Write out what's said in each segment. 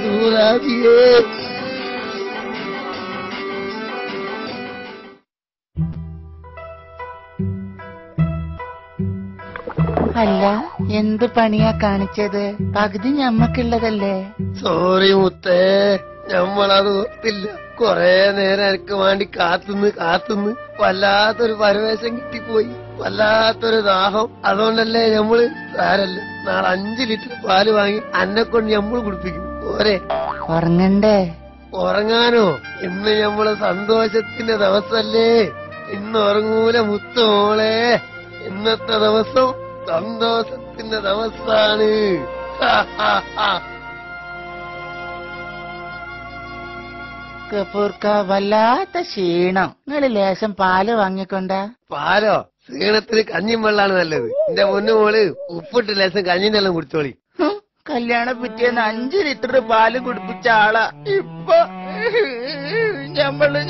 സൂറാബിയേ. അല്ല, എന്ത് പണിയാ കാണിച്ചത്? പകുതി ഞമ്മക്കുള്ളതല്ലേ? സോറി മുത്തേ, ഞമ്മളത് ഓർത്തില്ല. കൊറേ നേരം എനിക്ക് വേണ്ടി കാത്തുന്ന് വല്ലാത്തൊരു പരവേശം കിട്ടിപ്പോയി, വല്ലാത്തൊരു ദാഹം. അതുകൊണ്ടല്ലേ ഞമ്മള് സാരല്ല, നാളെ 5 ലിറ്റർ പാല് വാങ്ങി അന്നെ കൊണ്ട് ഞമ്മള് കുടിപ്പിക്കും. പോരെ? ഉറങ്ങണ്ടേ? ഉറങ്ങാനോ? ഇന്ന് ഞമ്മള് സന്തോഷത്തിന്റെ ദിവസല്ലേ. ഇന്ന് ഉറങ്ങൂല മുത്തോളെ. ഇന്നത്തെ ദിവസം സന്തോഷത്തിന്റെ ദിവസാണ്. ഗഫൂർക്ക, വല്ലാത്ത ക്ഷീണം. നിങ്ങള് ലേശം പാല് വാങ്ങിക്കൊണ്ടാ. പാലോ? ക്ഷീണത്തിന് കഞ്ഞിയും വെള്ളാണ് നല്ലത്. എന്റെ പൊന്നു മോള് ഉപ്പിട്ട് ലേശം കഞ്ഞിന്റെ എല്ലാം കുടിച്ചോളി. കല്യാണ പിറ്റേന്ന് 5 ലിറ്റർ പാല് കുടിപ്പിച്ച ആളാ. ഇപ്പൊ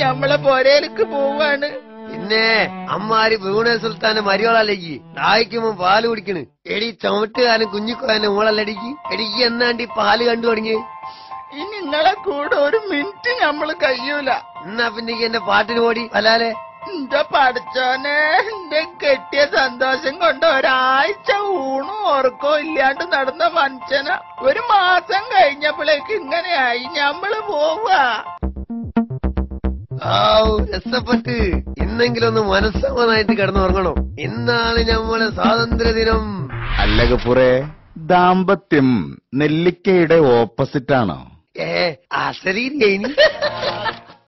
ഞമ്മളെ പൊരയിലേക്ക് പോവാണ്. പിന്നെ അമ്മാരി ഭൂണ സുൽത്താന്റെ മരിയോളല്ലേക്ക് ദാഹിക്കുമ്പോ പാല് കുടിക്കണ്. എടി ചുമട്ടുകാരൻ കുഞ്ഞിക്കോയന്റെ മോളല്ലടിക്ക്. എടിക്ക് എന്നാണ്ടി പാല് കണ്ടു തുടങ്ങി. ഇനി നിങ്ങളെ കൂടെ ഒരു മിനിറ്റ് ഞമ്മള് കഴിയൂല. എന്നാ പിന്നെ എന്റെ പാട്ടിന് ഓടി വലാലെ. എന്റെ പഠിച്ചോനെ, എന്റെ കെട്ടിയ സന്തോഷം കൊണ്ട് ഒരാഴ്ച ഊണും ഉറക്കോ ഇല്ലാണ്ട് നടന്ന മനുഷ്യന 1 മാസം കഴിഞ്ഞപ്പോഴേക്ക് ഇങ്ങനെയായി. ഞമ്മള് പോവാ. രസപ്പെട്ട് ഇന്നെങ്കിലും ഒന്ന് മനസ്സമാനായിട്ട് കിടന്നുറങ്ങണം. ഇന്നാണ് ഞമ്മളെ സ്വാതന്ത്ര്യദിനം. അല്ല ഗഫൂറേ, ദാമ്പത്യം നെല്ലിക്കയുടെ ഓപ്പോസിറ്റ് ആണോ? അശരീരി